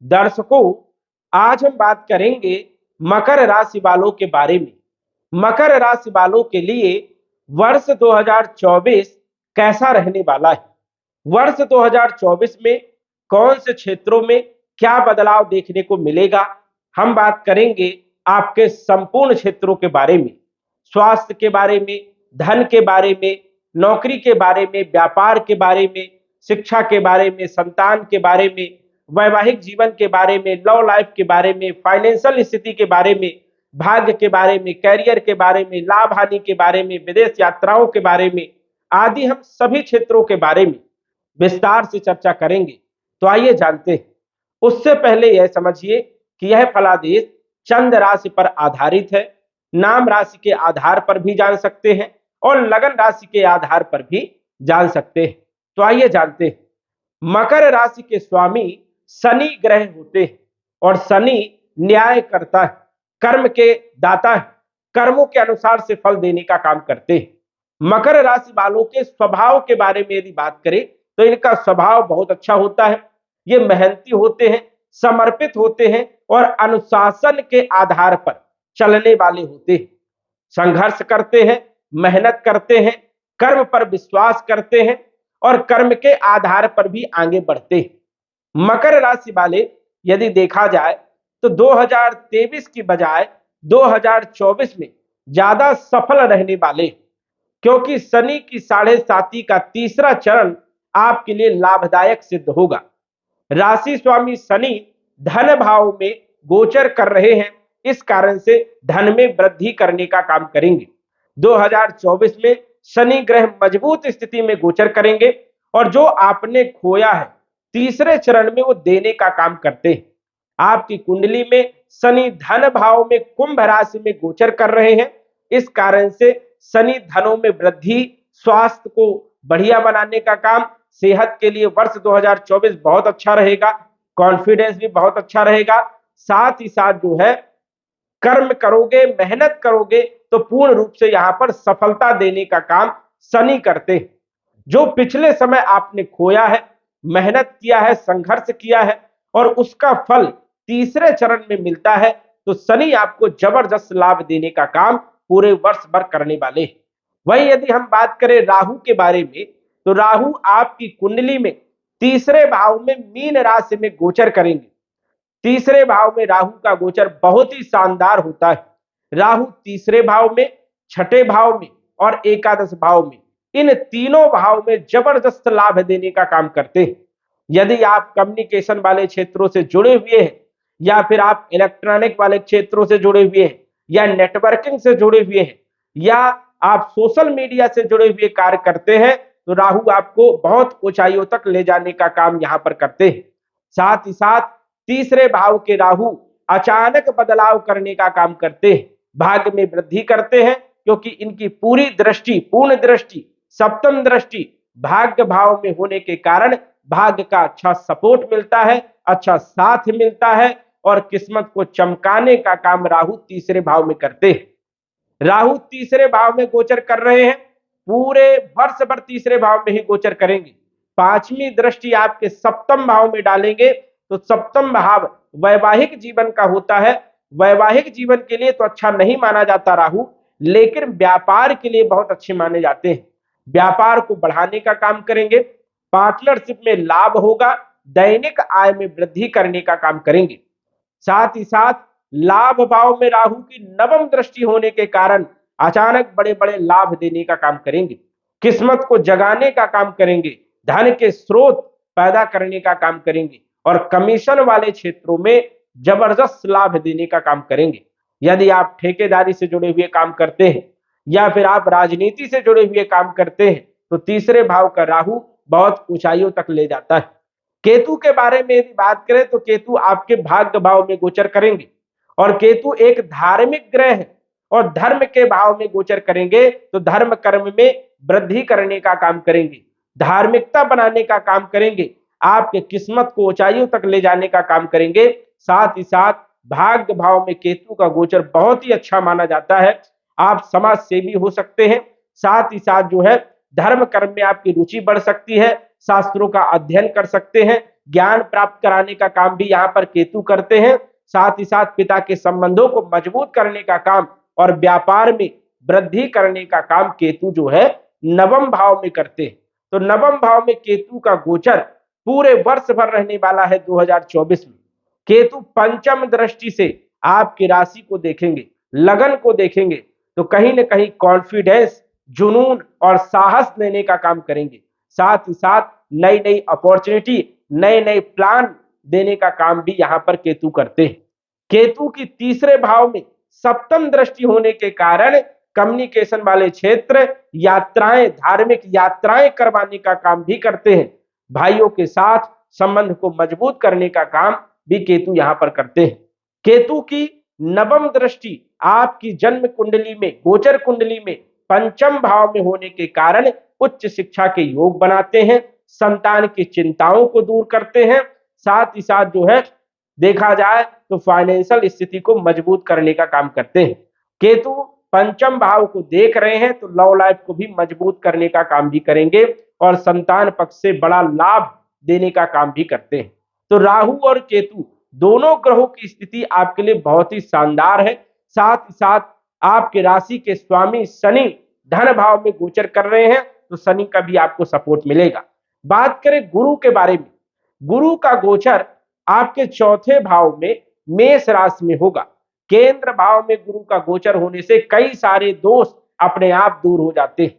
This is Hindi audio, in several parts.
दर्शकों, आज हम बात करेंगे मकर राशि वालों के बारे में। मकर राशि वालों के लिए वर्ष 2024 कैसा रहने वाला है। वर्ष 2024 में कौन से क्षेत्रों में क्या बदलाव देखने को मिलेगा। हम बात करेंगे आपके संपूर्ण क्षेत्रों के बारे में, स्वास्थ्य के बारे में, धन के बारे में, नौकरी के बारे में, व्यापार के बारे में, शिक्षा के बारे में, संतान के बारे में, वैवाहिक जीवन के बारे में, लव लाइफ के बारे में, फाइनेंशियल स्थिति के बारे में, भाग्य के बारे में, कैरियर के बारे में, लाभ हानि के बारे में, विदेश यात्राओं के बारे में आदि हम सभी क्षेत्रों के बारे में विस्तार से चर्चा करेंगे। तो आइए जानते हैं। उससे पहले यह समझिए कि यह फलादेश चंद्र राशि पर आधारित है। नाम राशि के आधार पर भी जान सकते हैं और लगन राशि के आधार पर भी जान सकते हैं। तो आइए जानते हैं। मकर राशि के स्वामी शनि ग्रह होते हैं और शनि न्याय करता है, कर्म के दाता है, कर्मों के अनुसार से फल देने का काम करते हैं। मकर राशि वालों के स्वभाव के बारे में यदि बात करें तो इनका स्वभाव बहुत अच्छा होता है। ये मेहनती होते हैं, समर्पित होते हैं और अनुशासन के आधार पर चलने वाले होते हैं। संघर्ष करते हैं, मेहनत करते हैं, कर्म पर विश्वास करते हैं और कर्म के आधार पर भी आगे बढ़ते हैं। मकर राशि वाले यदि देखा जाए तो 2023 की बजाय 2024 में ज्यादा सफल रहने वाले, क्योंकि शनि की 7.5 का तीसरा चरण आपके लिए लाभदायक सिद्ध होगा। राशि स्वामी शनि धन भाव में गोचर कर रहे हैं, इस कारण से धन में वृद्धि करने का काम करेंगे। 2024 में शनि ग्रह मजबूत स्थिति में गोचर करेंगे और जो आपने खोया है तीसरे चरण में वो देने का काम करते हैं। आपकी कुंडली में शनि धन भाव में कुंभ राशि में गोचर कर रहे हैं, इस कारण से शनि धनों में वृद्धि, स्वास्थ्य को बढ़िया बनाने का काम, सेहत के लिए वर्ष 2024 बहुत अच्छा रहेगा। कॉन्फिडेंस भी बहुत अच्छा रहेगा। साथ ही साथ जो है कर्म करोगे, मेहनत करोगे तो पूर्ण रूप से यहां पर सफलता देने का काम शनि करते हैं। जो पिछले समय आपने खोया है, मेहनत किया है, संघर्ष किया है और उसका फल तीसरे चरण में मिलता है, तो शनि आपको जबरदस्त लाभ देने का काम पूरे वर्ष भर करने वाले हैं। वही यदि हम बात करें राहु के बारे में तो राहु आपकी कुंडली में तीसरे भाव में मीन राशि में गोचर करेंगे। तीसरे भाव में राहु का गोचर बहुत ही शानदार होता है। राहु तीसरे भाव में, छठे भाव में और एकादश भाव में, इन तीनों भाव में जबरदस्त लाभ देने का काम करते हैं। यदि आप कम्युनिकेशन वाले क्षेत्रों से जुड़े हुए हैं या फिर आप इलेक्ट्रॉनिक वाले क्षेत्रों से जुड़े हुए हैं या नेटवर्किंग से जुड़े हुए हैं या आप सोशल मीडिया से जुड़े हुए कार्य करते हैं तो राहु आपको बहुत ऊंचाइयों तक ले जाने का काम यहां पर करते हैं। साथ ही साथ तीसरे भाव के राहु अचानक बदलाव करने का काम करते हैं, भाग्य में वृद्धि करते हैं, क्योंकि इनकी पूरी दृष्टि, पूर्ण दृष्टि, सप्तम दृष्टि भाग्य भाव में होने के कारण भाग्य का अच्छा सपोर्ट मिलता है, अच्छा साथ मिलता है और किस्मत को चमकाने का काम राहु तीसरे भाव में करते हैं। राहु तीसरे भाव में गोचर कर रहे हैं, पूरे वर्ष भर तीसरे भाव में ही गोचर करेंगे। पांचवी दृष्टि आपके सप्तम भाव में डालेंगे तो सप्तम भाव वैवाहिक जीवन का होता है। वैवाहिक जीवन के लिए तो अच्छा नहीं माना जाता राहु, लेकिन व्यापार के लिए बहुत अच्छे माने जाते हैं। व्यापार को बढ़ाने का काम करेंगे, पार्टनरशिप में लाभ होगा, दैनिक आय में वृद्धि करने का काम करेंगे। साथ ही साथ लाभ भाव में राहु की नवम दृष्टि होने के कारण अचानक बड़े बड़े लाभ देने का काम करेंगे, किस्मत को जगाने का काम करेंगे, धन के स्रोत पैदा करने का काम करेंगे और कमीशन वाले क्षेत्रों में जबरदस्त लाभ देने का काम करेंगे। यदि आप ठेकेदारी से जुड़े हुए काम करते हैं या फिर आप राजनीति से जुड़े हुए काम करते हैं तो तीसरे भाव का राहु बहुत ऊंचाइयों तक ले जाता है। केतु के बारे में यदि बात करें तो केतु आपके भाग्य भाव में गोचर करेंगे और केतु एक धार्मिक ग्रह है और धर्म के भाव में गोचर करेंगे तो धर्म कर्म में वृद्धि करने का काम करेंगे, धार्मिकता बनाने का काम करेंगे, आपके किस्मत को ऊंचाइयों तक ले जाने का काम करेंगे। साथ ही साथ भाग्य भाव में केतु का गोचर बहुत ही अच्छा माना जाता है। आप समाज सेवी हो सकते हैं, साथ ही साथ जो है धर्म कर्म में आपकी रुचि बढ़ सकती है, शास्त्रों का अध्ययन कर सकते हैं, ज्ञान प्राप्त कराने का काम भी यहाँ पर केतु करते हैं। साथ ही साथ पिता के संबंधों को मजबूत करने का काम और व्यापार में वृद्धि करने का काम केतु जो है नवम भाव में करते हैं। तो नवम भाव में केतु का गोचर पूरे वर्ष भर रहने वाला है 2024 में। केतु पंचम दृष्टि से आपकी राशि को देखेंगे, लगन को देखेंगे, तो कहीं ना कहीं कॉन्फिडेंस, जुनून और साहस देने का काम करेंगे। साथ ही साथ नई नई अपॉर्चुनिटी, नए नए प्लान देने का काम भी यहां पर केतु करते हैं। केतु की तीसरे भाव में सप्तम दृष्टि होने के कारण कम्युनिकेशन वाले क्षेत्र, यात्राएं, धार्मिक यात्राएं करवाने का काम भी करते हैं। भाइयों के साथ संबंध को मजबूत करने का काम भी केतु यहां पर करते हैं। केतु की नवम दृष्टि आपकी जन्म कुंडली में, गोचर कुंडली में पंचम भाव में होने के कारण उच्च शिक्षा के योग बनाते हैं, संतान की चिंताओं को दूर करते हैं। साथ ही साथ जो है देखा जाए तो फाइनेंशियल स्थिति को मजबूत करने का काम करते हैं। केतु पंचम भाव को देख रहे हैं तो लव लाइफ को भी मजबूत करने का काम भी करेंगे और संतान पक्ष से बड़ा लाभ देने का काम भी करते हैं। तो राहु और केतु दोनों ग्रहों की स्थिति आपके लिए बहुत ही शानदार है। साथ ही साथ आपके राशि के स्वामी शनि धन भाव में गोचर कर रहे हैं, तो शनि का भी आपको सपोर्ट मिलेगा। बात करें गुरु के बारे में, गुरु का गोचर आपके चौथे भाव में मेष राशि में होगा। केंद्र भाव में गुरु का गोचर होने से कई सारे दोष अपने आप दूर हो जाते हैं।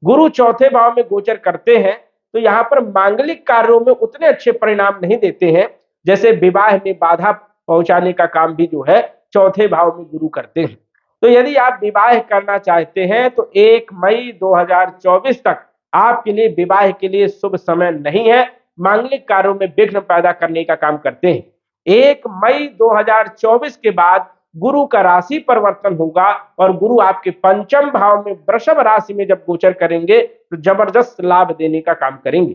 गुरु चौथे भाव में गोचर करते हैं तो यहाँ पर मांगलिक कार्यों में उतने अच्छे परिणाम नहीं देते हैं, जैसे विवाह में बाधा पहुंचाने का काम भी जो है चौथे भाव में गुरु करते हैं। तो यदि आप विवाह करना चाहते हैं तो 1 मई 2024 तक आपके लिए विवाह के लिए शुभ समय नहीं है, मांगलिक कार्यों में विघ्न पैदा करने का काम करते हैं। 1 मई 2024 के बाद गुरु का राशि परिवर्तन होगा और गुरु आपके पंचम भाव में वृषभ राशि में जब गोचर करेंगे तो जबरदस्त लाभ देने का काम करेंगे।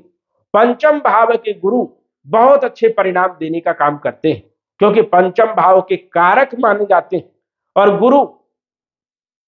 पंचम भाव के गुरु बहुत अच्छे परिणाम देने का काम करते हैं, क्योंकि पंचम भाव के कारक माने जाते हैं और गुरु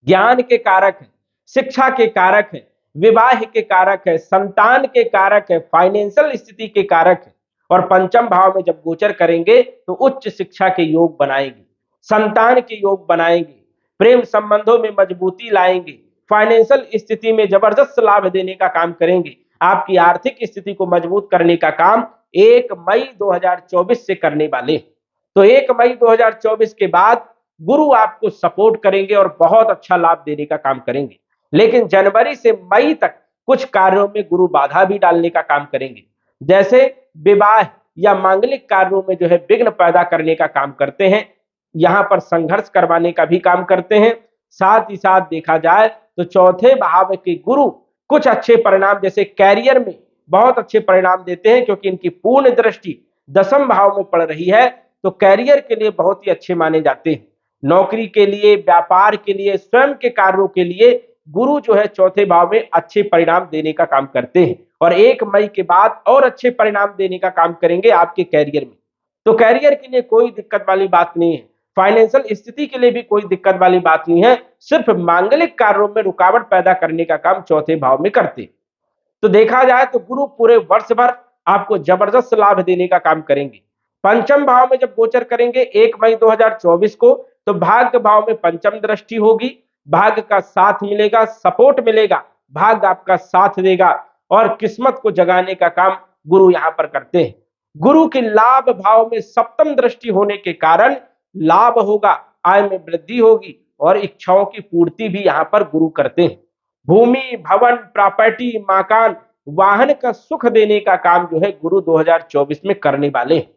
ज्ञान के कारक है, शिक्षा के कारक है, विवाह के कारक है, संतान के कारक है, फाइनेंशियल स्थिति के कारक है। और पंचम भाव में जब गोचर करेंगे तो उच्च शिक्षा के योग बनाएंगे, संतान के योग बनाएंगे, प्रेम संबंधों में मजबूती लाएंगे, फाइनेंशियल स्थिति में जबरदस्त लाभ देने का काम करेंगे। आपकी आर्थिक स्थिति को मजबूत करने का काम 1 मई 2024 से करने वाले। तो 1 मई 2024 के बाद गुरु आपको सपोर्ट करेंगे और बहुत अच्छा लाभ देने का काम करेंगे। लेकिन जनवरी से मई तक कुछ कार्यों में गुरु बाधा भी डालने का काम करेंगे, जैसे विवाह या मांगलिक कार्यों में जो है विघ्न पैदा करने का काम करते हैं, यहां पर संघर्ष करवाने का भी काम करते हैं। साथ ही साथ देखा जाए तो चौथे भाव के गुरु कुछ अच्छे परिणाम जैसे कैरियर में बहुत अच्छे परिणाम देते हैं, क्योंकि इनकी पूर्ण दृष्टि दसम भाव में पड़ रही है, तो कैरियर के लिए बहुत ही अच्छे माने जाते हैं। नौकरी के लिए, व्यापार के लिए, स्वयं के कार्यों के लिए गुरु जो है चौथे भाव में अच्छे परिणाम देने का काम करते हैं और 1 मई के बाद और अच्छे परिणाम देने का काम करेंगे आपके कैरियर में। तो कैरियर के लिए कोई दिक्कत वाली बात नहीं है, फाइनेंशियल स्थिति के लिए भी कोई दिक्कत वाली बात नहीं है, सिर्फ मांगलिक कार्यों में रुकावट पैदा करने का काम चौथे भाव में करते। तो देखा जाए तो गुरु पूरे वर्ष भर आपको जबरदस्त लाभ देने का काम करेंगे। पंचम भाव में जब गोचर करेंगे 1 मई 2024 को, तो भाग्य भाव में पंचम दृष्टि होगी, भाग्य का साथ मिलेगा, सपोर्ट मिलेगा, भाग्य आपका साथ देगा और किस्मत को जगाने का काम गुरु यहां पर करते हैं। गुरु की लाभ भाव में सप्तम दृष्टि होने के कारण लाभ होगा, आय में वृद्धि होगी और इच्छाओं की पूर्ति भी यहां पर गुरु करते हैं। भूमि, भवन, प्रॉपर्टी, मकान, वाहन का सुख देने का काम जो है गुरु 2024 में करने वाले हैं।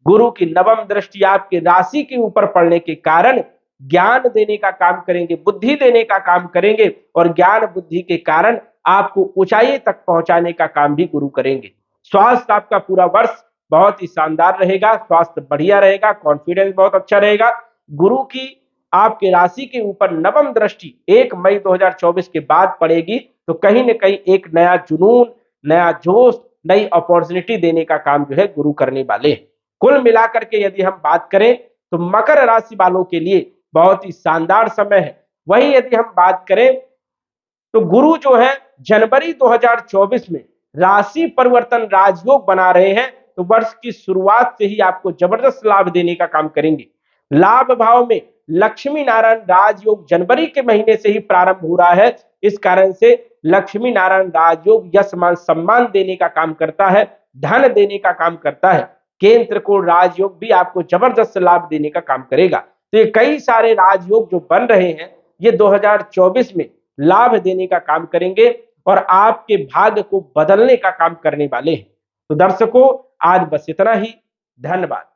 गुरु की नवम दृष्टि आपकी राशि के ऊपर पड़ने के कारण ज्ञान देने का काम करेंगे, बुद्धि देने का काम करेंगे और ज्ञान बुद्धि के कारण आपको ऊंचाई तक पहुंचाने का काम भी गुरु करेंगे। स्वास्थ्य आपका पूरा वर्ष बहुत ही शानदार रहेगा, स्वास्थ्य बढ़िया रहेगा, कॉन्फिडेंस बहुत अच्छा रहेगा। गुरु की आपके राशि के ऊपर नवम दृष्टि 1 मई 2024 के बाद पड़ेगी, तो कहीं ना कहीं एक नया जुनून, नया जोश, नई अपॉर्चुनिटी देने का काम जो है गुरु करने वाले हैं। कुल मिलाकर के यदि हम बात करें तो मकर राशि वालों के लिए बहुत ही शानदार समय है। वही यदि हम बात करें तो गुरु जो है जनवरी 2024 में राशि परिवर्तन राजयोग बना रहे हैं, तो वर्ष की शुरुआत से ही आपको जबरदस्त लाभ देने का काम करेंगे। लाभ भाव में लक्ष्मी नारायण राजयोग जनवरी के महीने से ही प्रारंभ हो रहा है, इस कारण से लक्ष्मी नारायण राजयोग यश मान सम्मान देने का काम करता है, धन देने का काम करता है। केंद्र त्रिकोण राजयोग भी आपको जबरदस्त लाभ देने का काम करेगा। तो ये कई सारे राजयोग जो बन रहे हैं ये 2024 में लाभ देने का काम करेंगे और आपके भाग्य को बदलने का काम करने वाले हैं। तो दर्शकों, आज बस इतना ही। धन्यवाद।